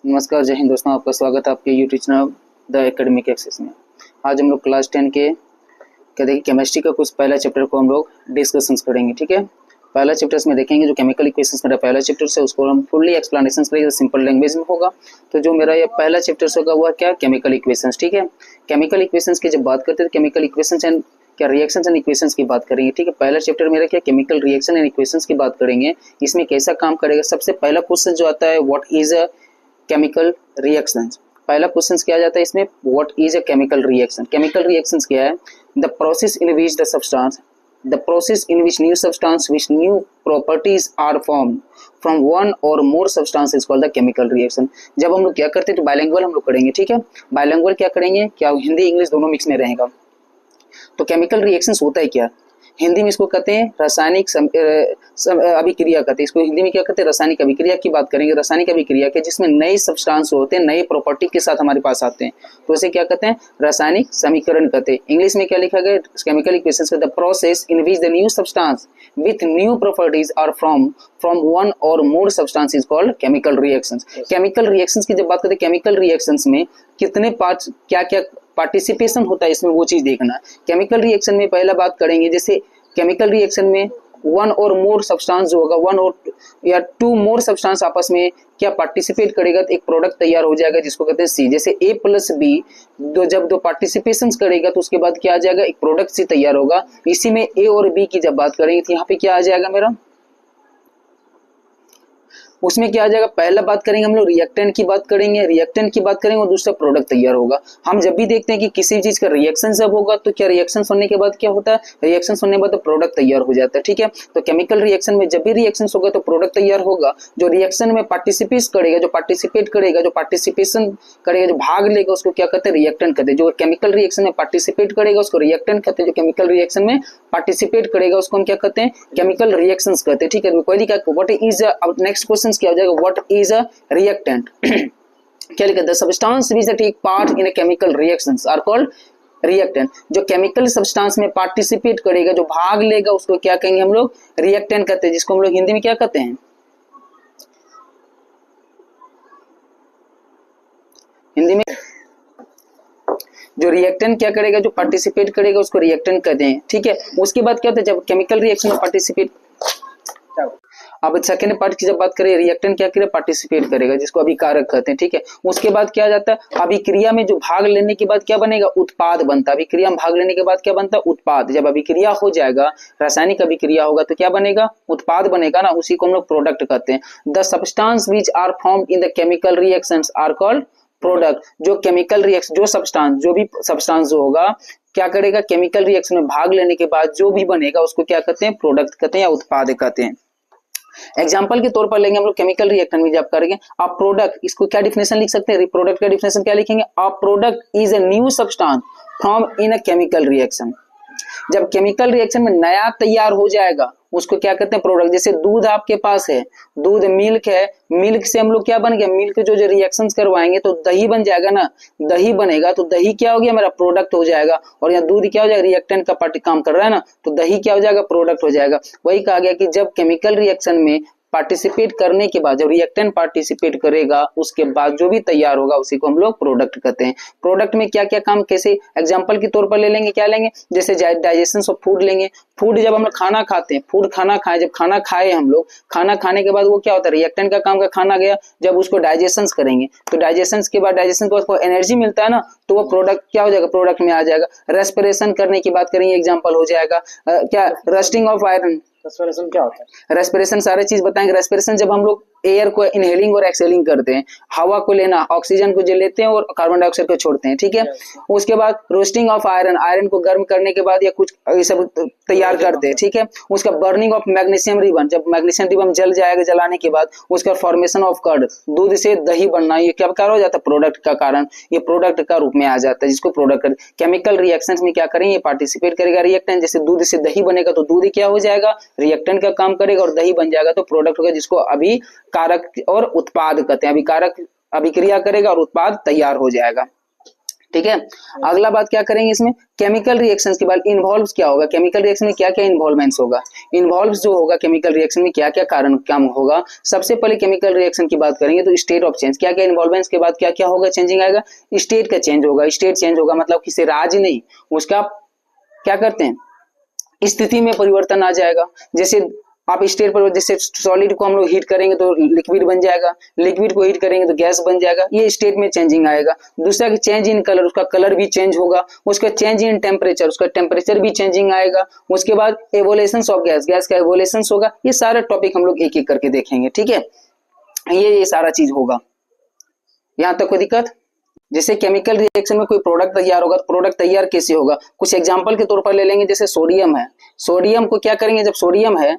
नमस्कार, जय हिंद दोस्तों। आपका स्वागत है आपके YouTube channel the academic access में। आज हम लोग क्लास 10 के कहते हैं केमिस्ट्री का कुछ पहला चैप्टर को हम लोग डिस्कशंस करेंगे। ठीक है, पहला चैप्टर में देखेंगे जो केमिकल इक्वेशंस मेरा पहला चैप्टर है उसको हम फुल्ली एक्सप्लेनेशन करेंगे, सिंपल लैंग्वेज में होगा। तो जो मेरा ये पहला चैप्टर होगा वह क्या, केमिकल इक्वेशंस। ठीक है, केमिकल इक्वेशंस की जब बात करते हैं केमिकल इक्वेशंस एंड क्या रिएक्शंस एंड इक्वेशंस की बात करेंगे। ठीक है, पहला चैप्टर मेरा क्या केमिकल रिएक्शन एंड इक्वेशंस की बात करेंगे। इसमें कैसा काम करेगा, सबसे पहला क्वेश्चन जो आता है what is a chemical reactions. पहला क्वेश्चन क्या आ जाता है इसमें, what is a chemical reaction. Chemical reactions क्या है, the process in which the substance the process in which new substance with new properties are formed from one or more substance is called the chemical reaction। जब हम लोग क्या करते हैं तो bilingual हम लोग करेंगे। ठीक है, बायलिंगुअल क्या करेंगे, क्या हिंदी इंग्लिश दोनों मिक्स में रहेगा। तो केमिकल रिएक्शंस होता है क्या, हिंदी में इसको कहते हैं रासायनिक अभिक्रिया कहते हैं। इसको हिंदी में क्या कहते हैं, रासायनिक अभिक्रिया की बात करेंगे। रासायनिक अभिक्रिया के जिसमें नए सब्सटेंस होते हैं, नए प्रॉपर्टी के साथ हमारे पास आते हैं, तो उसे क्या कहते हैं, रासायनिक समीकरण कहते हैं। इंग्लिश में क्या लिखा गया, chemical equations the process in which the new substance with new properties are from one or more substance is called chemical reactions. Chemical reactions की जब बात करते हैं, केमिकल रिएक्शंस में कितने पार्ट्स, क्या क्या पार्टिसिपेशन होता है इसमें, वो चीज देखना। केमिकल रिएक्शन में पहला बात करेंगे, जैसे केमिकल रिएक्शन में वन और मोर सब्सटेंस जो होगा, वन और या टू मोर सब्सटेंस आपस में क्या पार्टिसिपेट करेगा तो एक प्रोडक्ट तैयार हो जाएगा जिसको कहते हैं सी। जैसे ए प्लस बी जब दो पार्टिसिपेशन करेगा तो उसके बाद क्या आ जाएगा, एक प्रोडक्ट सी तैयार होगा। इसी में ए और बी की जब बात करेंगे तो यहाँ पे क्या आ जाएगा मेरा, उसमें क्या आ जाएगा, पहला बात करेंगे हम लोग रिएक्टेंट की बात करेंगे, रिएक्टेंट की बात करेंगे और दूसरा प्रोडक्ट तैयार होगा। हम जब भी देखते हैं कि किसी चीज का रिएक्शन जब होगा तो क्या रिएक्शन होने के बाद क्या होता है, रिएक्शन होने के बाद तो प्रोडक्ट तैयार हो जाता है। ठीक है, तो केमिकल रिएक्शन में जब भी रिएक्शन होगा तो प्रोडक्ट तैयार होगा। जो रिएक्शन में पार्टिसिपेट करेगा, जो पार्टिसिपेशन करेगा, जो भाग लेगा, उसको क्या कहते हैं, रिएक्टेंट कहते हैं। जो केमिकल रिएक्शन में पार्टिसिपेट करेगा उसको रिएक्टेंट कहते हैं, जो केमिकल रिएक्शन में पार्टिसिपेट करेगा उसको हम क्या कहते हैं, केमिकल रिएक्शंस कहते हैं। ठीक है, कोई लिखा व्हाट इज, अब नेक्स्ट क्वेश्चन क्या हो जाएगा, व्हाट इज अ रिएक्टेंट। क्या लिखा, the substance which take part in a chemical reactions are called reactant. जो केमिकल सब्सटेंस में पार्टिसिपेट करेगा, जो भाग लेगा, उसको क्या कहेंगे हम लोग, रिएक्टेंट कहते हैं, जिसको हम लोग हिंदी में क्या कहते हैं, हिंदी में जो रिएक्टेंट क्या करेगा, जो पार्टिसिपेट करेगा उसको रिएक्टेंट कहते हैं। ठीक है, उसके बाद क्या होता है, जब केमिकल रिएक्शन में पार्टिसिपेट, अब सेकेंड पार्ट की जब बात करें, रिएक्टेंट क्या करेगा, पार्टिसिपेट करेगा, जिसको अभिकारक कहते हैं। ठीक है, उसके बाद क्या जाता है, अभिक्रिया में जो भाग लेने के बाद क्या बनेगा, उत्पाद बनता है। अभिक्रिया में भाग लेने के बाद क्या बनता है, उत्पाद। जब अभिक्रिया हो जाएगा, रासायनिक अभिक्रिया होगा तो क्या बनेगा, उत्पाद बनेगा ना, उसी को हम लोग प्रोडक्ट कहते हैं। The substance which are formed in the chemical reactions are called product. जो केमिकल रिएक्शन, जो सब्सटेंस, जो भी सब्सटेंस जो होगा क्या करेगा, केमिकल रिएक्शन में भाग लेने के बाद जो भी बनेगा उसको क्या कहते हैं, प्रोडक्ट कहते हैं या उत्पाद कहते हैं। एग्जाम्पल के तौर पर लेंगे हम लोग केमिकल रिएक्शन में जब करेंगे, अ प्रोडक्ट, इसको क्या डिफिनेशन लिख सकते हैं, प्रोडक्ट का डिफिनेशन क्या लिखेंगे, a product is a new substance from in a chemical reaction. जब केमिकल रिएक्शन में नया तैयार हो जाएगा उसको क्या कहते हैं, प्रोडक्ट। जैसे दूध आपके पास है, दूध मिल्क है, मिल्क से हम लोग क्या बन गया, मिल्क जो रिएक्शंस करवाएंगे तो दही बन जाएगा ना, दही बनेगा तो दही क्या हो गया, मेरा प्रोडक्ट हो जाएगा। और यहाँ दूध क्या हो जाएगा, रिएक्टेंट का पार्ट काम कर रहा है ना, तो दही क्या हो जाएगा, प्रोडक्ट हो जाएगा। वही कहा गया कि जब केमिकल रिएक्शन में पार्टिसिपेट करने के बाद, जब रिएक्टेंट पार्टिसिपेट करेगा उसके बाद जो भी तैयार होगा उसी को हम लोग प्रोडक्ट कहते हैं। प्रोडक्ट में क्या क्या काम, कैसे, एग्जांपल के तौर पर ले लेंगे, क्या लेंगे, जैसे डाइजेशन ऑफ फूड लेंगे। फूड जब हम लोग खाना खाते हैं, फूड खाना खाए, जब खाना खाए हम लोग, खाना खाने के बाद वो क्या होता है, रिएक्टेंट का काम का खाना गया, जब उसको डाइजेशन करेंगे तो डाइजेशन के बाद, डाइजेशन के बाद एनर्जी मिलता है ना, तो वो प्रोडक्ट क्या हो जाएगा, प्रोडक्ट में आ जाएगा। रेस्पिरेशन करने की बात करेंगे, एग्जांपल हो जाएगा क्या, रस्टिंग ऑफ आयरन। रेस्पिरेशन क्या होता है, रेस्पिरेशन सारे चीज बताएंगे। रेस्पिरेशन जब हम लोग एयर को इनहेलिंग और एक्सहेलिंग करते हैं, हवा को लेना, ऑक्सीजन को जो लेते हैं और कार्बन डाइऑक्साइड को छोड़ते हैं। ठीक है, उसके बाद रोस्टिंग ऑफ आयरन, आयरन को गर्म करने के बाद या कुछ ये सब तैयार करते हैं। ठीक है, उसका बर्निंग ऑफ मैग्नीशियम रिबन, जब मैग्नीशियम रिबन जल जाएगा, जलाने के बाद उसका फॉर्मेशन ऑफ कर्ड, दूध से दही बनना, ये क्या हो जाता है, प्रोडक्ट का कारण, ये प्रोडक्ट का रूप में आ जाता है, जिसको प्रोडक्ट। केमिकल रिएक्शंस में क्या करेंगे, पार्टिसिपेट करेगा रिएक्टेंट। जैसे दूध से दही बनेगा तो दूध क्या हो जाएगा, रिएक्टेंट का काम करेगा और दही बन जाएगा तो प्रोडक्ट होगा, जिसको अभिकारक और उत्पाद कहते हैं। अभिकारक अभिक्रिया करेगा और उत्पाद तैयार हो जाएगा। ठीक है। अगला बात क्या करेंगे इसमें, केमिकल रिएक्शंस के बाद इन्वॉल्व्स क्या होगा, केमिकल रिएक्शन में क्या क्या इन्वॉल्वमेंट्स होगा, इन्वॉल्व्स जो होगा केमिकल रिएक्शन में क्या क्या कारण काम होगा। सबसे पहले केमिकल रिएक्शन की बात करेंगे तो स्टेट ऑफ चेंज, क्या क्या इन्वॉल्वमेंट्स के बाद क्या क्या होगा, चेंजिंग आएगा, स्टेट का चेंज होगा। स्टेट चेंज होगा मतलब किसी राज्य नहीं, उसका क्या करते हैं, स्थिति में परिवर्तन आ जाएगा। जैसे आप स्टेट पर, जैसे सॉलिड को हम लोग हीट करेंगे तो लिक्विड बन जाएगा, लिक्विड को हीट करेंगे तो गैस बन जाएगा, ये स्टेट में चेंजिंग आएगा। दूसरा कि चेंज इन कलर, उसका कलर भी चेंज होगा। उसका चेंज इन टेम्परेचर, उसका टेम्परेचर भी चेंजिंग आएगा। उसके बाद एवोल्यूशन ऑफ गैस, गैस का एवोल्यूशन होगा। ये सारा टॉपिक हम लोग एक एक करके देखेंगे, ठीक है। ये सारा चीज होगा, यहाँ तक कोई दिक्कत। जैसे केमिकल रिएक्शन में कोई प्रोडक्ट तैयार होगा तो प्रोडक्ट तैयार कैसे होगा, कुछ एग्जांपल के तौर पर ले लेंगे। जैसे सोडियम है, सोडियम को क्या करेंगे, जब सोडियम है,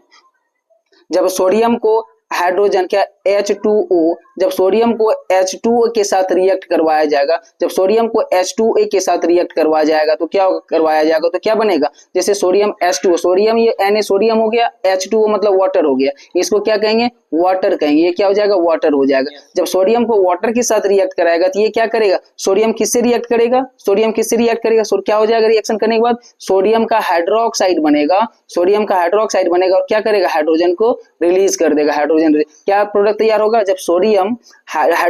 जब सोडियम को हाइड्रोजन क्या H2O, जब सोडियम को H2O के साथ रिएक्ट करवाया जाएगा, जब सोडियम को H2O के साथ रिएक्ट करवाया जाएगा तो क्या करवाया जाएगा, तो क्या बनेगा, जैसे सोडियम H2O, सोडियम ये Na सोडियम हो गया, H2O मतलब वाटर हो गया, इसको क्या कहेंगे, वाटर कहेंगे। ये क्या हो जाएगा, वाटर हो जाएगा। जब सोडियम को वाटर के साथ रिएक्ट कराएगा तो ये क्या करेगा, सोडियम किससे रिएक्ट करेगा, सोडियम किससे रिएक्ट करेगा, क्या हो जाएगा, रिएक्शन करने के बाद सोडियम का हाइड्रोक्साइड बनेगा, सोडियम का हाइड्रोक्साइड बनेगा और क्या करेगा, हाइड्रोजन को रिलीज कर देगा। हाइड्रोजन क्या प्रोडक्ट तैयार होगा, जब सोडियम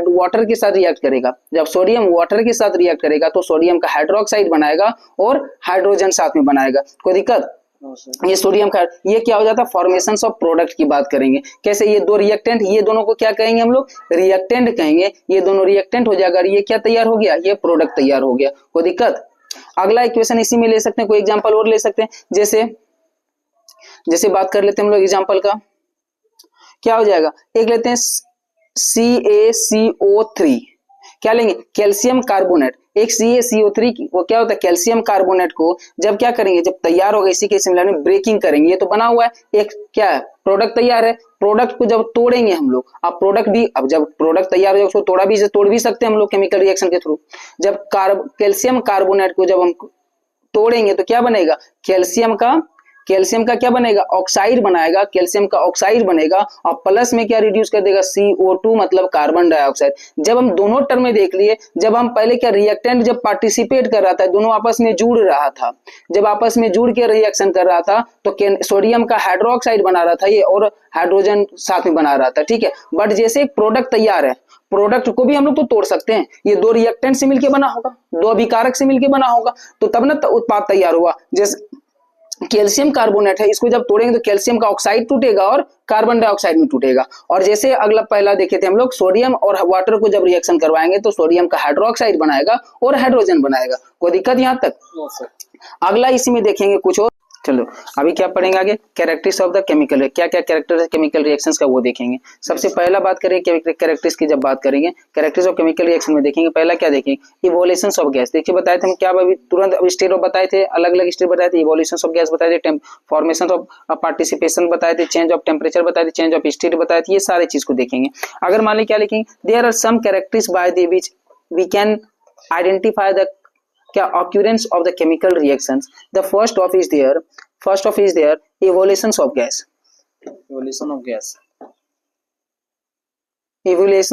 वाटर के साथ रिएक्ट करेगा, जब सोडियम वाटर के साथ रिएक्ट करेगा तो सोडियम का हाइड्रोक्साइड बनाएगा और हाइड्रोजन साथ में बनाएगा। कोई दिक्कत, ये सोडियम का ये क्या हो जाता है, फॉर्मेशन ऑफ प्रोडक्ट की बात करेंगे। कैसे, ये दो रिएक्टेंट, ये दोनों को क्या कहेंगे हम लोग, रिएक्टेंट कहेंगे। ये दोनों रिएक्टेंट हो जाएगा, ये क्या तैयार हो गया, ये प्रोडक्ट तैयार हो गया। कोई दिक्कत। अगला इक्वेशन इसी में ले सकते हैं, कोई एग्जांपल और ले सकते हैं। जैसे बात कर लेते हैं हम लोग एग्जांपल का, क्या हो जाएगा, एक लेते हैं CaCO3, क्या लेंगे, कैल्शियम कार्बोनेट। एक CaCO3 वो क्या होता है, कैल्शियम कार्बोनेट को जब क्या करेंगे, जब तैयार होगा इसी के सिमिलर में ब्रेकिंग करेंगे, ये तो बना हुआ है, एक क्या है, प्रोडक्ट तैयार है। प्रोडक्ट को जब तोड़ेंगे हम लोग, अब प्रोडक्ट भी, अब जब प्रोडक्ट तैयार हो उसको तोड़ भी सकते हैं हम लोग केमिकल रिएक्शन के थ्रू। जब कैल्शियम कार्बोनेट को जब हम तोड़ेंगे तो क्या बनेगा, कैल्शियम का क्या बनेगा, ऑक्साइड बनाएगा, कैल्शियम का ऑक्साइड बनेगा और प्लस में क्या रिड्यूस कर देगा, CO2 मतलब कार्बन डाइऑक्साइड। जब हम दोनों टर्म में देख लिए, जब हम पहले क्या रिएक्टेंट जब पार्टिसिपेट कर रहा था, दोनों आपस में जुड़ रहा था, जब आपस में जुड़ के रिएक्शन कर रहा था तो सोडियम का हाइड्रोक्साइड बना रहा था ये और हाइड्रोजन साथ में बना रहा था, ठीक है। बट जैसे एक प्रोडक्ट तैयार है, प्रोडक्ट को भी हम लोग तो तोड़ सकते हैं, ये दो रिएक्टेंट से मिलकर बना होगा, दो अभिकारक से मिलकर बना होगा, तो तब ना उत्पाद तैयार हुआ। जैसे कैल्शियम कार्बोनेट है, इसको जब तोड़ेंगे तो कैल्शियम का ऑक्साइड टूटेगा और कार्बन डाइऑक्साइड में टूटेगा। और जैसे अगला पहला देखे थे हम लोग, सोडियम और वाटर को जब रिएक्शन करवाएंगे तो सोडियम का हाइड्रोक्साइड बनाएगा और हाइड्रोजन बनाएगा। कोई दिक्कत यहाँ तक। अगला इसी में देखेंगे कुछ और, चलो अभी क्या पढ़ेंगे आगे, कैरेक्टरिस्टिक्स ऑफ द केमिकल, क्या क्या कैरेक्टर है केमिकल रिएक्शंस का वो देखेंगे। सबसे पहला बात करेंगे कैरेक्टरिस्टिक्स की, जब बात करेंगे कैरेक्टरिस्टिक्स ऑफ केमिकल रिएक्शन में देखेंगे, पहला क्या देखेंगे, इवोल्यूशंस ऑफ गैस। देखिए बताए थे हम क्या, अभी तुरंत स्टेट ऑफ बताए थे, अलग अलग स्टेट बताए थे, इवोल्यूशंस ऑफ गैस बताए थे, फॉर्मेशन ऑफ पार्टिसिपेशन बताए थे, चेंज ऑफ टेम्परेचर बताए थे, चेंज ऑफ स्टेट बताए थे, ये सारे चीज को देखेंगे। अगर मान ली क्या लिखेंगे, there are some characteristics by the which we can identify the क्या occurrence of the chemical reactions. The first of is there evolutions of gas. evolutions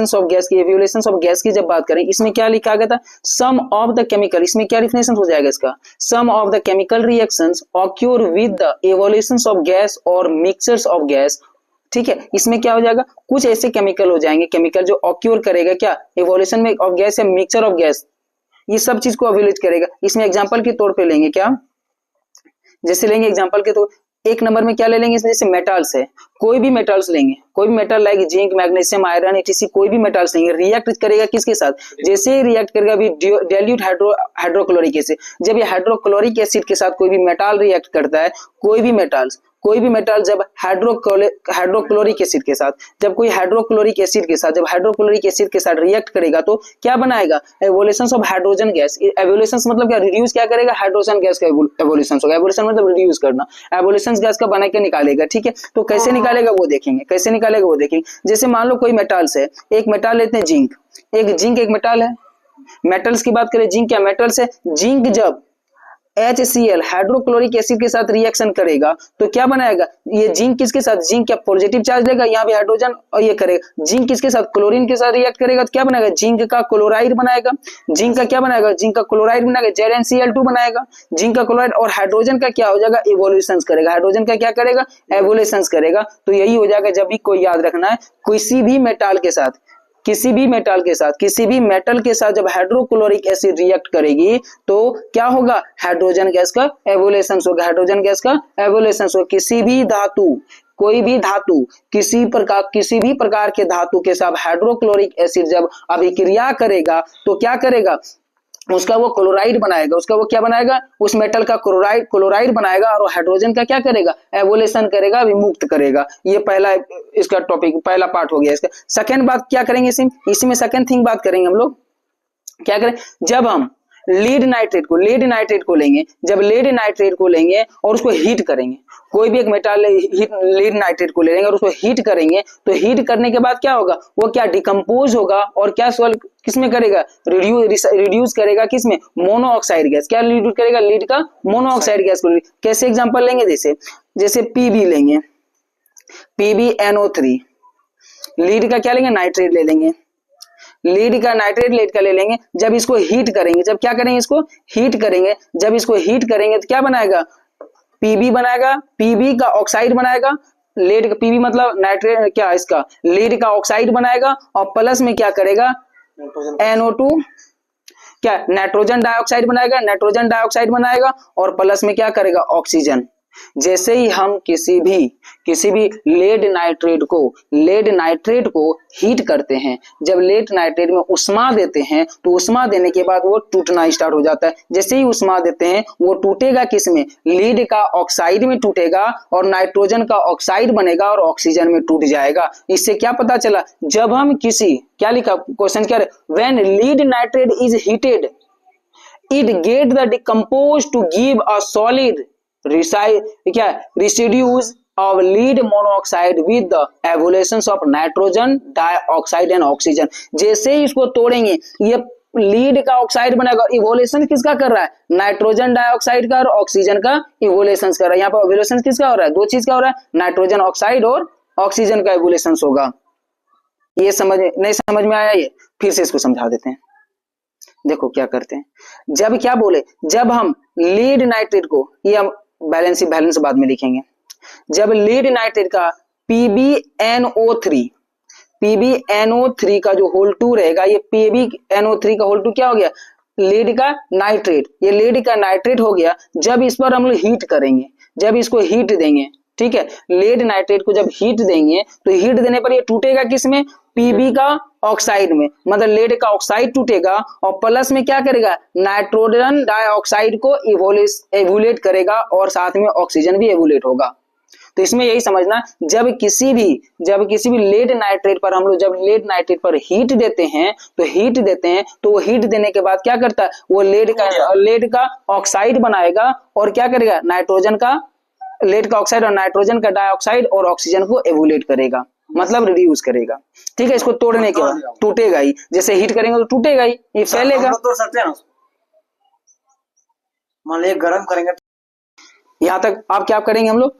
of gas की जब बात करें, इसमें क्या लिखा गया था, सम ऑफ द केमिकल, इसमें क्या डिफिनेशन हो जाएगा इसका, some of the chemical reactions occur with the evolutions of gas और मिक्सचर्स ऑफ गैस। ठीक है, इसमें क्या हो जाएगा, कुछ ऐसे केमिकल हो जाएंगे, केमिकल जो ऑक्यूर करेगा क्या, एवोल्यूशन में ऑफ गैस या मिक्सचर ऑफ गैस, ये सब चीज को एवोल्यूट करेगा। इसमें एग्जांपल के तौर पे लेंगे क्या, जैसे लेंगे एग्जांपल के तो एक नंबर में क्या ले लेंगे, जैसे मेटल्स है, कोई भी मेटल्स लेंगे, कोई भी metal like zinc, magnesium, iron, etc कोई भी मेटल्स लेंगे, रिएक्ट करेगा किसके साथ, जैसे रिएक्ट करेगा अभी डाइल्यूट हाइड्रोक्लोरिक एसिड। जब ये हाइड्रोक्लोरिक एसिड के साथ कोई भी मेटल रिएक्ट करता है, कोई भी मेटल जब हाइड्रोक्लोरिक एसिड के साथ, जब हाइड्रोक्लोरिक एसिड के साथ रिएक्ट करेगा तो क्या बनाएगा, evolutions of hydrogen gas. Evolutions मतलब क्या, रिड्यूस क्या करेगा, हाइड्रोजन गैस का एवोल्यूशंस होगा। एवोल्यूशन मतलब रिड्यूस करना, एवोल्यूशंस गैस का बना के निकालेगा। ठीक है, तो कैसे निकालेगा वो देखेंगे, जैसे मान लो कोई मेटल्स है, एक मेटल लेते हैं जिंक, एक मेटल है, मेटल्स की बात करें, जिंक क्या मेटल्स है, जिंक जब HCl हाइड्रोक्लोरिक एसिड के साथ रिएक्शन करेगा तो क्या बनाएगा, ये जिंक किसके साथ, जिंक क्या पॉजिटिव चार्ज लेगा, यहाँ भी हाइड्रोजन और ये करेगा, जिंक किसके साथ क्लोरीन के साथ रिएक्ट करेगा तो क्या बनाएगा, जिंक का क्लोराइड बनाएगा, जिंक का क्या बनाएगा, जिंक का क्लोराइड बनाएगा, ZnCl2 बनाएगा, जिंक का क्लोराइड, और हाइड्रोजन का क्या हो जाएगा, इवोल्यूशन करेगा, हाइड्रोजन का क्या करेगा, एवोल्यूशन करेगा। तो यही हो जाएगा। जब भी कोई याद रखना है, किसी भी मेटल के साथ, किसी भी मेटल के साथ, किसी भी मेटल के साथ जब हाइड्रोक्लोरिक एसिड रिएक्ट करेगी तो क्या होगा, हाइड्रोजन गैस का एवोल्यूशन होगा, हाइड्रोजन गैस का एवोल्यूशन होगा। किसी भी धातु, कोई भी धातु, किसी भी प्रकार के धातु के साथ हाइड्रोक्लोरिक एसिड जब अभिक्रिया करेगा तो क्या करेगा, उसका वो क्लोराइड बनाएगा, उसका वो क्या बनाएगा, उस मेटल का क्लोराइड बनाएगा और हाइड्रोजन का क्या करेगा, एवोल्यूशन करेगा, विमुक्त करेगा। ये पहला इसका टॉपिक, पहला पार्ट हो गया इसका। सेकंड बात क्या करेंगे इसी में सेकंड थिंग बात करेंगे हम लोग, क्या करें, जब हम लीड नाइट्रेट को लेंगे, जब लीड नाइट्रेट को लेंगे और उसको हीट करेंगे, कोई भी एक मेटल लीड नाइट्रेट को ले लेंगे और उसको हीट करेंगे तो हीट करने के बाद क्या होगा, वो क्या डिकम्पोज होगा और क्या सॉल्व किसमें करेगा, रिड्यूस करेगा किसमें, मोनोऑक्साइड गैस, क्या रिड्यूस करेगा, लीड का मोनोऑक्साइड गैस को। कैसे एग्जांपल लेंगे, जैसे पीबी लेंगे, PbNO3, लीड का क्या लेंगे, नाइट्रेट ले लेंगे, लीड का नाइट्रेट लीड का ले लेंगे। जब इसको हीट करेंगे, जब क्या करेंगे, इसको हीट करेंगे, जब इसको हीट करेंगे तो क्या बनाएगा, पीबी बनाएगा, पीबी का ऑक्साइड बनाएगा, लीड का पीबी मतलब नाइट्रेट क्या इसका लीड का ऑक्साइड बनाएगा और प्लस में क्या करेगा, NO2 क्या नाइट्रोजन डाइऑक्साइड बनाएगा और प्लस में क्या करेगा, ऑक्सीजन। जैसे ही हम किसी भी लेड नाइट्रेट को हीट करते हैं, जब लेड नाइट्रेट में उष्मा देते हैं तो उष्मा देने के बाद वो टूटना स्टार्ट हो जाता है। जैसे ही उष्मा देते हैं वो टूटेगा किसमें, लीड का ऑक्साइड में टूटेगा और नाइट्रोजन का ऑक्साइड बनेगा और ऑक्सीजन में टूट जाएगा। इससे क्या पता चला, जब हम क्या लिखा क्वेश्चन, क्या when lead nitrate is heated it get the decompose to give a solid residues of lead monoxide with the evaluations of nitrogen dioxide and oxygen। जैसे ही इसको तोड़ेंगे ये लीड का ऑक्साइड बनेगा, इवोल्यूशन किसका कर रहा है, नाइट्रोजन डाइऑक्साइड का और ऑक्सीजन का इवोल्यूशन कर रहा है। यहाँ पर इवोल्यूशन किसका हो रहा है, दो चीज का हो रहा है, नाइट्रोजन ऑक्साइड और ऑक्सीजन का इवोल्यूशन होगा। ये नहीं समझ में आया, ये फिर से इसको समझा देते हैं। देखो क्या करते हैं, जब क्या बोले, जब हम लीड नाइट्रेट को, ये हम बैलेंस बाद में लिखेंगे, जब लीड नाइट्रेट का PbNO3 का जो होल 2 रहेगा, ये PbNO3 का होल 2 क्या हो गया, लीड का नाइट्रेट, ये लीड का नाइट्रेट हो गया। जब इस पर हम लोग हीट करेंगे, जब इसको हीट देंगे, ठीक है, लीड नाइट्रेट को जब हीट देंगे तो हीट देने पर ये टूटेगा किसमें, Pb का ऑक्साइड में, मतलब लीड का ऑक्साइड टूटेगा और प्लस में क्या करेगा, नाइट्रोजन डाइऑक्साइड को एवोलेट करेगा और साथ में ऑक्सीजन भी एवोलेट होगा। तो इसमें यही समझना, जब किसी भी लीड नाइट्रेट पर हम लोग जब लीड नाइट्रेट पर हीट देते हैं तो वो हीट देने के बाद क्या करता है, वो लीड का ऑक्साइड बनाएगा और क्या करेगा, लीड का ऑक्साइड और नाइट्रोजन का डाइऑक्साइड और ऑक्सीजन को एवोलेट करेगा, मतलब रिड्यूस करेगा। ठीक है, इसको तोड़ने के बाद टूटेगा ही, जैसे हीट करेंगे तो टूटेगा ही, ये फैलेगा। तोड़ सकते हैं, मान लीजिए गर्म करेंगे, यहाँ तक आप क्या करेंगे हम लोग,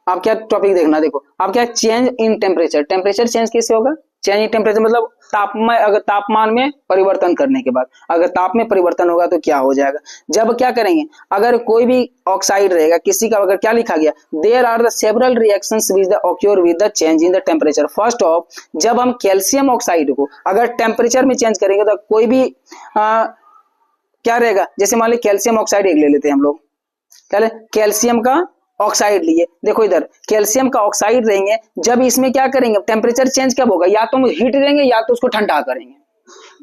आप क्या टॉपिक देखना, देखो आप क्या, चेंज इन टेम्परेचर चेंज कैसे होगा, चेंज इन टेम्परेचर मतलब तापमान में परिवर्तन करने के बाद, अगर ताप में परिवर्तन होगा तो क्या हो जाएगा। जब क्या करेंगे, अगर कोई भी ऑक्साइड रहेगा किसी का, अगर क्या लिखा गया, there are the several reactions which the occur with the change in the temperature. First of, जब हम कैल्शियम ऑक्साइड को अगर टेम्परेचर में चेंज करेंगे तो कोई भी क्या रहेगा, जैसे मान लीजिए कैल्शियम ऑक्साइड एक ले लेते हैं हम लोग, कैल्शियम का ऑक्साइड लिए, देखो इधर कैल्शियम का ऑक्साइड रहेंगे, जब इसमें क्या करेंगे, टेम्परेचर चेंज कब होगा, या तो हम हीट देंगे या तो उसको ठंडा करेंगे।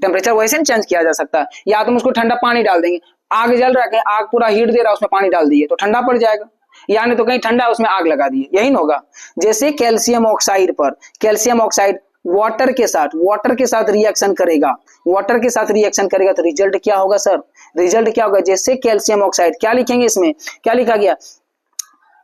टेम्परेचर वैसे नहीं चेंज किया जा सकता, या तो हम उसको ठंडा पानी डाल देंगे, आग जल रहा है, आग पूरा हीट दे रहा है, उसमें पानी डाल दिए तो ठंडा पड़ जाएगा, यानी तो कहीं ठंडा उसमें आग लगा दिए, यही ना होगा। जैसे कैल्शियम ऑक्साइड पर कैल्शियम ऑक्साइड वाटर के साथ रिएक्शन करेगा, तो रिजल्ट क्या होगा सर, रिजल्ट क्या होगा, जैसे कैल्शियम ऑक्साइड, क्या लिखेंगे इसमें, क्या लिखा गया,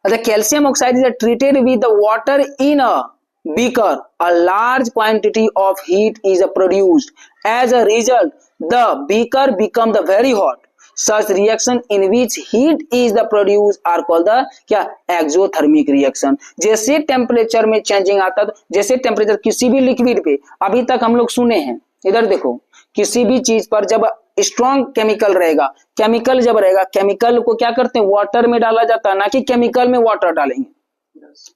the calcium oxide is treated with the water in a beaker, a large quantity of heat is produced, as a result the beaker become the very hot, such reaction in which heat is the produce are called the क्या exothermic reaction. जैसे temperature में changing आता है, जैसे temperature किसी भी liquid पे अभी तक हम लोग सुने हैं, इधर देखो किसी भी चीज पर जब स्ट्रॉन्ग केमिकल रहेगा, केमिकल जब रहेगा, केमिकल को क्या करते हैं वाटर में डाला जाता है, ना कि केमिकल में वाटर डालेंगे।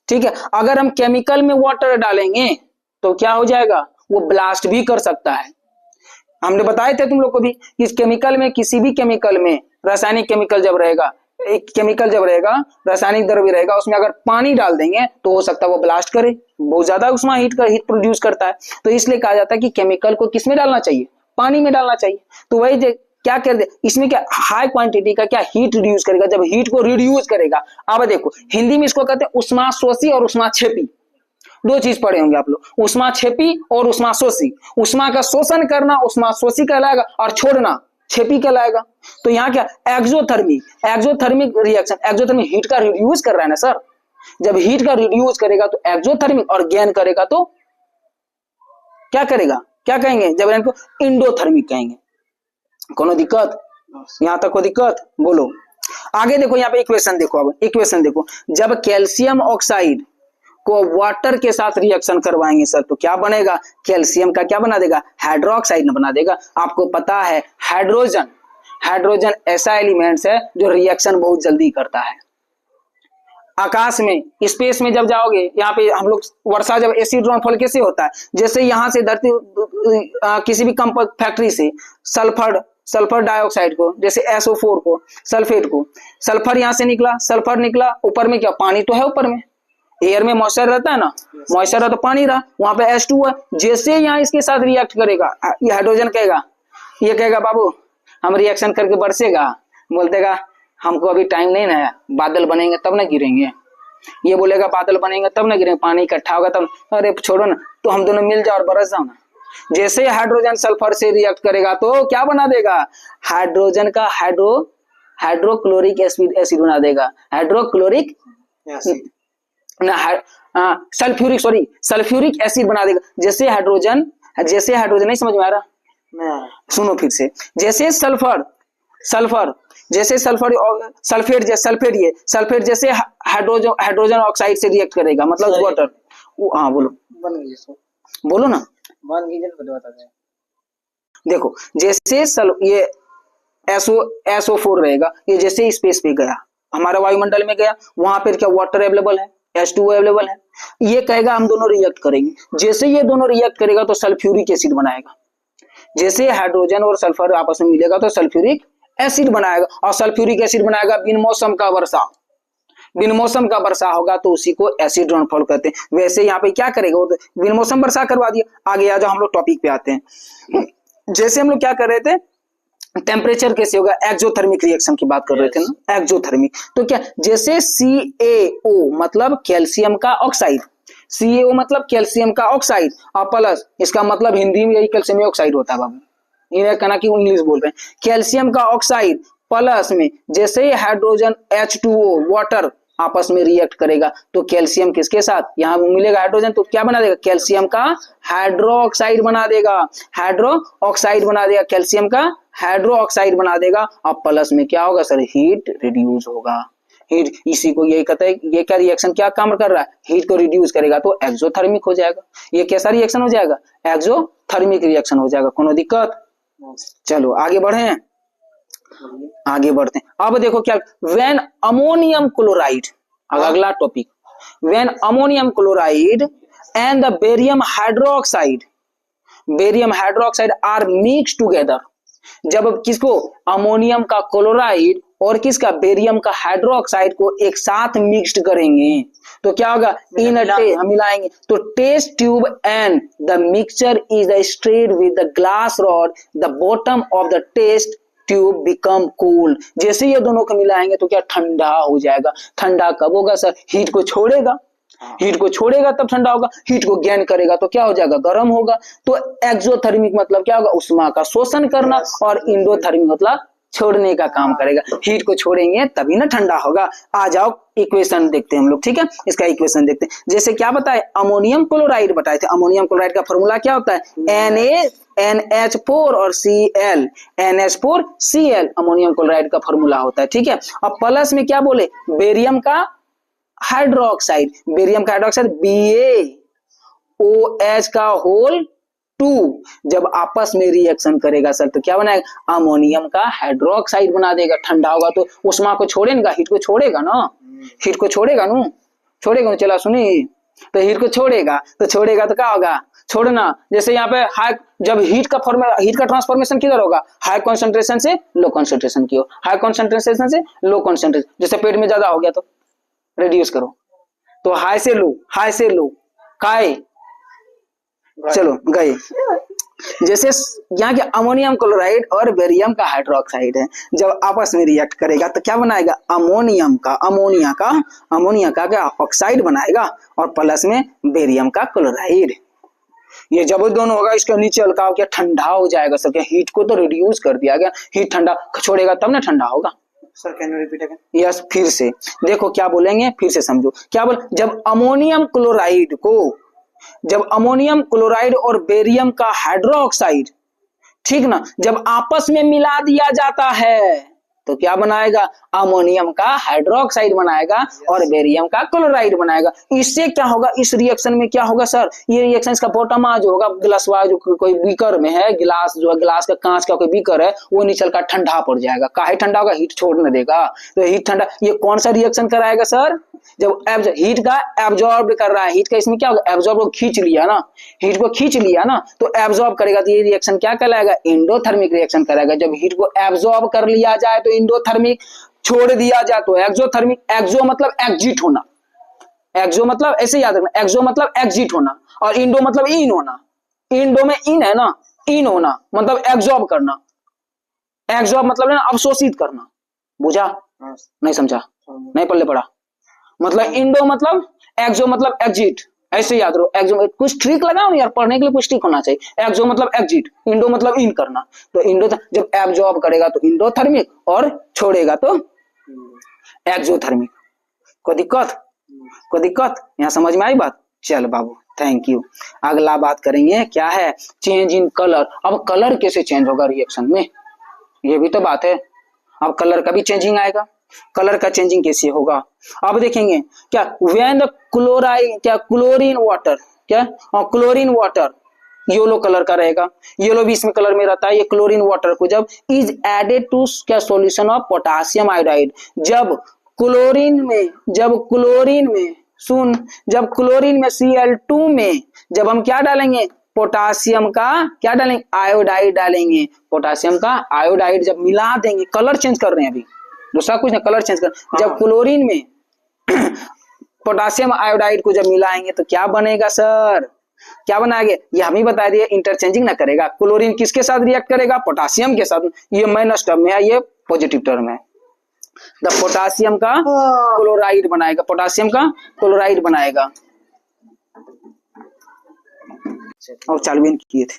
ठीक है, अगर हम केमिकल में वाटर डालेंगे तो क्या हो जाएगा, वो ब्लास्ट भी कर सकता है। हमने बताए थे तुम लोग को भी कि इस केमिकल में, किसी भी केमिकल में, रासायनिक केमिकल जब रहेगा, एक केमिकल जब रहेगा, रासायनिक द्रव्य रहेगा, उसमें अगर पानी डाल देंगे तो हो सकता है वो ब्लास्ट करे, बहुत ज्यादा उसमें हीट प्रोड्यूस करता है। तो इसलिए कहा जाता है कि केमिकल को किसमें डालना चाहिए, पानी में डालना चाहिए। तो वही क्या कर दे, इसमें क्या हाई क्वांटिटी का क्या हीट रिड्यूस करेगा, जब हीट को रिड्यूस करेगा। अब देखो हिंदी में इसको कहते हैं उष्माशोषी और उष्माक्षेपी, दो चीज पढ़े होंगे आप लोग, उष्माक्षेपी और उष्माशोषी। उष्मा का शोषण करना उष्माशोषी कहलाएगा और छोड़ना क्षेपी कहलाएगा। तो यहाँ क्या exothermic, exothermic reaction, exothermic heat का रिड्यूस कर रहा है ना सर, जब हीट का रिड्यूस करेगा तो एक्सोथर्मिक, और गेन करेगा तो क्या करेगा, क्या कहेंगे, जब इनको इंडोथर्मिक कहेंगे। कोनो दिक्कत, यहां तक कोई दिक्कत बोलो। आगे देखो यहाँ पे इक्वेशन देखो, अब इक्वेशन देखो, जब कैल्शियम ऑक्साइड को वाटर के साथ रिएक्शन करवाएंगे सर तो क्या बनेगा, कैल्शियम का क्या बना देगा, हाइड्रोक्साइड बना देगा। आपको पता है हाइड्रोजन, हाइड्रोजन ऐसा एलिमेंट्स है जो रिएक्शन बहुत जल्दी करता है। आकाश में, स्पेस में जब जाओगे, यहाँ पे हम लोग वर्षा जब एसिड राउंडफॉल कैसे होता है, जैसे यहाँ से धरती किसी भी कंपनी फैक्ट्री से सल्फर डाइऑक्साइड को, जैसे SO4 को, सल्फेट को, सल्फर यहाँ से निकला, सल्फर निकला, ऊपर में क्या पानी तो है, ऊपर में एयर में मॉइस्चर रहता है ना, मॉइस्चर है तो पानी रहा, वहां पे H2 है। जैसे यहाँ इसके साथ रिएक्ट करेगा, ये हाइड्रोजन कहेगा, ये कहेगा बाबू हम रिएक्शन करके बरसेगा, बोलतेगा हमको अभी टाइम नहीं ना, बादल बनेंगे तब ना गिरेंगे। ये बोलेगा बादल बनेंगे तब ना गिरेंगे, पानी इकट्ठा होगा तब, अरे छोड़ो ना, तो हम दोनों मिल जाओ और बरस जाओ ना। जैसे हाइड्रोजन सल्फर से रिएक्ट करेगा तो क्या बना देगा, हाइड्रोजन का हाइड्रोक्लोरिक एसिड बना देगा, हाइड्रोक्लोरिक सल्फ्यूरिक एसिड बना देगा। जैसे हाइड्रोजन नहीं समझ में आ रहा, सुनो फिर से, जैसे सल्फर जैसे सल्फेट जैसे हाइड्रोजन ऑक्साइड से रिएक्ट करेगा, मतलब वाटर। हाँ बोलो, बोलो ना, देखो जैसे ये SO4 रहेगा, ये जैसे स्पेस पे गया, हमारा वायुमंडल में गया, वहां पर क्या वाटर अवेलेबल है, H2O अवेलेबल है, ये कहेगा हम दोनों रिएक्ट करेंगे। जैसे ये दोनों रिएक्ट करेगा तो सल्फ्यूरिक एसिड बनाएगा। जैसे हाइड्रोजन और सल्फर आपस में मिलेगा तो सल्फ्यूरिक एसिड बनाएगा, और सल्फ्यूरिक एसिड बनाएगा बिन मौसम का वर्षा, बिन मौसम का वर्षा होगा तो उसी को एसिड रेनफॉल कहते हैं। वैसे यहाँ पे क्या करेगा, वो तो बिन मौसम वर्षा करवा दिया। आगे आ जाओ, हम लोग टॉपिक पे आते हैं। जैसे हम लोग क्या कर रहे थे, टेम्परेचर कैसे होगा, एक्सोथर्मिक रिएक्शन की बात कर रहे थे ना, एक्सोथर्मिक। तो क्या, जैसे CaO मतलब कैल्शियम का ऑक्साइड, CaO मतलब कैल्शियम का ऑक्साइड, और प्लस इसका मतलब हिंदी में यही कैल्शियम ऑक्साइड होता है बाबू, इन्हें कहना कि इंग्लिश बोल रहे हैं, कैल्शियम का ऑक्साइड प्लस में जैसे हाइड्रोजन H2O वाटर आपस में रिएक्ट करेगा तो कैल्शियम किसके साथ, यहाँ मिलेगा हाइड्रोजन, तो क्या बना देगा, कैल्शियम का हाइड्रो ऑक्साइड बना देगा, हाइड्रो ऑक्साइड बना देगा, कैल्शियम का हाइड्रो ऑक्साइड बना देगा। और प्लस में क्या होगा सर, हीट रिड्यूस होगा। हीट, इसी को यही कहते हैं, ये क्या रिएक्शन क्या काम कर रहा है, हीट को रिड्यूस करेगा तो एक्सोथर्मिक हो जाएगा। ये कैसा रिएक्शन हो जाएगा, एक्सोथर्मिक रिएक्शन हो जाएगा। कोनो दिक्कत, चलो आगे बढ़े, आगे बढ़ते हैं। अब देखो क्या, व्हेन अमोनियम क्लोराइड, अगला topic, when ammonium chloride and the barium hydroxide are mix together, जब किसको, अमोनियम का क्लोराइड और किसका, बेरियम का हाइड्रोक्साइड को एक साथ मिक्स्ड करेंगे तो क्या होगा, इन हम मिलाएंगे तो test tube and the mixture is stirred with the glass rod, the bottom of the test tube become cool. जैसे ये दोनों को मिलाएंगे तो क्या, ठंडा हो जाएगा। ठंडा कब होगा सर, हीट को छोड़ेगा, हीट को छोड़ेगा तब ठंडा होगा, हीट को गेन करेगा तो क्या हो जाएगा, गर्म होगा। तो एक्सोथर्मिक मतलब क्या होगा, उष्मा का शोषण करना, और इंडोथर्मिक मतलब छोड़ने का काम करेगा। हीट को छोड़ेंगे तभी ना ठंडा होगा। आ जाओ इक्वेशन देखते हैं हम लोग, ठीक है। इसका इक्वेशन देखते हैं। जैसे क्या बताए, अमोनियम क्लोराइड बताए थे। अमोनियम क्लोराइड का फॉर्मूला क्या होता है, NaNH4 और Cl, NH4Cl अमोनियम क्लोराइड का फॉर्मूला होता है, ठीक है। अब प्लस में क्या बोले, बेरियम का हाइड्रोक्साइड, बेरियम का हाइड्रोक्साइड BaOH का होल 2 जब आपस में रिएक्शन करेगा सर तो क्या बनाएगा, अमोनियम का हाइड्रोक्साइड बना देगा। ठंडा होगा तो उष्मा को छोड़ेगा, हीट को छोड़ेगा ना, हीट को छोड़ेगा ना, छोड़ेगा ना। चला सुनी, तो हीट को छोड़ेगा तो क्या होगा, छोड़ना। जैसे यहाँ पे हाई, जब हीट का ट्रांसफॉर्मेशन किधर होगा, हाई कॉन्सेंट्रेशन से लो कॉन्सेंट्रेशन की हो, हाई कॉन्सेंट्रेशन से लो कॉन्सेंट्रेशन। जैसे पेट में ज्यादा हो गया तो रिड्यूस करो, तो हाई से लो काय, चलो गए। जैसे यहाँ के अमोनियम क्लोराइड और बेरियम का हाइड्रोक्साइड है, जब आपस में रिएक्ट करेगा तो क्या बनाएगा, अमोनिया का क्या ऑक्साइड बनाएगा और प्लस में बेरियम का क्लोराइड। ये जब दोनों होगा इसके नीचे हल्का हो गया, ठंडा हो जाएगा सर। क्या हीट को तो रिड्यूस कर दिया गया, हीट ठंडा छोड़ेगा तब ना ठंडा होगा। Sir can you repeat again? Yes, फिर से देखो क्या बोलेंगे, फिर से समझो क्या बोल। जब अमोनियम क्लोराइड और बेरियम का हाइड्रोक्साइड, ठीक ना, जब आपस में मिला दिया जाता है तो क्या बनाएगा, अमोनियम का हाइड्रोक्साइड बनाएगा और बेरियम का क्लोराइड बनाएगा। इससे क्या होगा, इस रिएक्शन में क्या होगा सर, ये रिएक्शन इसका बॉटम जो होगा, ग्लास जो कोई बीकर में है, गिलास जो है, ग्लास का कांच का कोई बीकर है, वो नीचे का ठंडा पड़ जाएगा। काहे ठंडा होगा, हीट छोड़ने देगा तो हीट ठंडा। ये कौन सा रिएक्शन कराएगा सर, जब हीट का एब्जॉर्ब कर रहा है, हीट का इसमें क्या होगा, एब्जॉर्ब को खींच लिया ना, हीट को खींच लिया ना तो एब्जॉर्ब करेगा, तो ये रिएक्शन क्या कहलाएगा, एंडोथर्मिक रिएक्शन कराएगा। जब हीट को एब्जॉर्ब कर लिया जाए तो एंडोथर्मिक, छोड़ दिया जाए तो एक्सोथर्मिक। एक्सो मतलब एग्जिट होना, एक्सो मतलब ऐसे याद रखना, एक्सो मतलब एग्जिट होना और इंडो मतलब इन होना। इंडो में इन है ना, इन होना मतलब एब्जॉर्ब करना, एब्जॉर्ब मतलब ना अवशोषित करना। बुझा, नहीं समझा, नहीं पढ़ले पढ़ा। मतलब इंडो मतलब एक्सो मतलब एग्जिट, ऐसे याद रहो। एक्सो कुछ ट्रिक लगाओ यार, पढ़ने के लिए कुछ ट्रिक होना चाहिए। एक्सो मतलब एग्जिट, इंडो मतलब इन करना। तो इंडो जब एब्जॉर्ब करेगा तो इंडोथर्मिक और छोड़ेगा तो एक्सोथर्मिक। कोई दिक्कत यहाँ समझ में आई बात? चल बाबू, थैंक यू। अगला बात करेंगे क्या है, चेंज इन कलर। अब कलर कैसे चेंज होगा रिएक्शन में, ये भी तो बात है। अब कलर का भी चेंजिंग आएगा, कलर का चेंजिंग कैसे होगा अब देखेंगे। क्या when the chlorine water yellow colour का रहेगा, येलो भी इसमें कलर में रहता है। ये क्लोरीन वाटर को जब इज एडेड टू क्या सॉल्यूशन ऑफ पोटासियम आयोडाइड, जब क्लोरीन में Cl2 में जब हम क्या डालेंगे, पोटासियम का क्या डालेंगे, आयोडाइड डालेंगे। पोटासियम का आयोडाइड जब मिला देंगे, कलर चेंज कर रहे हैं अभी, दूसरा कुछ ना, कलर चेंज कर। जब क्लोरीन में पोटासियम आयोडाइड को जब मिलाएंगे तो क्या बनेगा सर, क्या बनाएंगे, ये हम ही बता दिए, इंटरचेंजिंग ना करेगा। क्लोरीन किसके साथ रिएक्ट करेगा, पोटासियम के साथ। ये माइनस टर्म में है, ये पॉजिटिव टर्म है। द पोटासियम का क्लोराइड बनाएगा, पोटासियम का क्लोराइड बनाएगा। और चालू किए थे,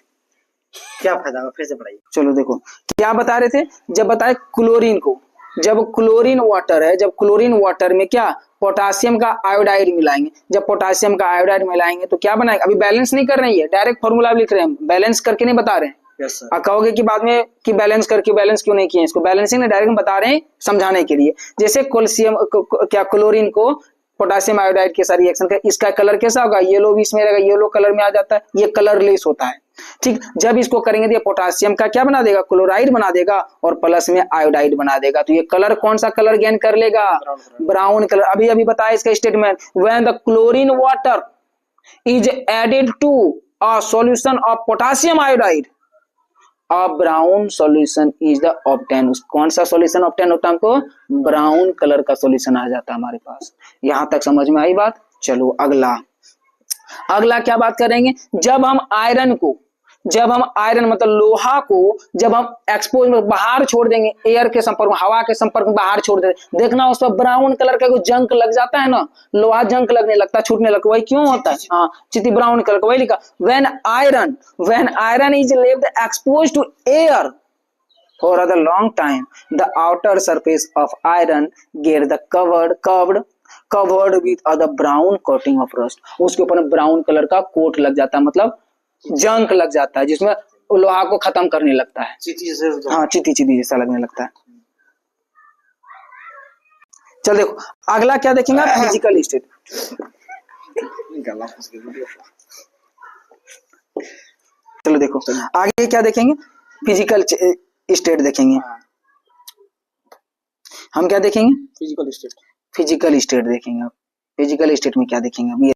क्या फायदा, फिर से पढ़ाइए। चलो देखो क्या बता रहे थे, जब बताए क्लोरीन को, जब क्लोरीन वाटर है, जब क्लोरीन वाटर में क्या पोटासियम का आयोडाइड मिलाएंगे, जब पोटासियम का आयोडाइड मिलाएंगे तो क्या बनाएगा। अभी बैलेंस नहीं कर रहे हैं, डायरेक्ट फॉर्मूला लिख रहे हैं, बैलेंस करके नहीं बता रहे हैं। Yes sir. कहोगे कि बाद में कि बैलेंस करके, बैलेंस क्यों नहीं किए, इसको बैलेंसिंग डायरेक्ट बता रहे हैं समझाने के लिए। जैसे क्या क्लोरीन को पोटासियम आयोडाइड के साथ रिएक्शन कर, इसका कलर कैसा होगा, येलो भी इसमें रहेगा, येलो कलर में आ जाता है, ये कलरलेस होता है। ठीक, जब इसको करेंगे तो ये पोटासियम का क्या बना देगा, क्लोराइड बना देगा और प्लस में आयोडाइड बना देगा। तो ये कलर कौन सा कलर गेन कर लेगा, ब्राउन कलर। अभी बताया इसका statement, when the chlorine water is added to a solution of potassium iodide, a brown solution is the obtain. कौन सा सॉल्यूशन ऑब्टेन होता है, हमको ब्राउन कलर का सॉल्यूशन आ जाता है हमारे पास। यहां तक समझ में आई बात? चलो अगला क्या बात करेंगे, जब हम आयरन मतलब लोहा को जब हम एक्सपोज में बाहर छोड़ देंगे, एयर के संपर्क में, हवा के संपर्क में बाहर छोड़ देंगे, देखना उस पर ब्राउन कलर का कुछ जंक लग जाता है ना, लोहा जंक लगने लगता, छूटने लगता, वही क्यों होता है, हाँ चिति ब्राउन कलर का, वही लिखा। When iron is left expose to air, for a long time the outer surface of iron get the covered with other brown coating of rust. उसके ऊपर ब्राउन कलर का कोट लग जाता है, मतलब जंक लग जाता है, जिसमें लोहा को खत्म करने लगता है। हाँ, चीती जैसा लगने लगता है। चल देखो अगला क्या देखेंगे, फिजिकल स्टेट। चलो देखो आगे क्या देखेंगे, फिजिकल स्टेट देखेंगे। हम क्या देखेंगे, फिजिकल स्टेट देखेंगे। फिजिकल स्टेट में क्या देखेंगे,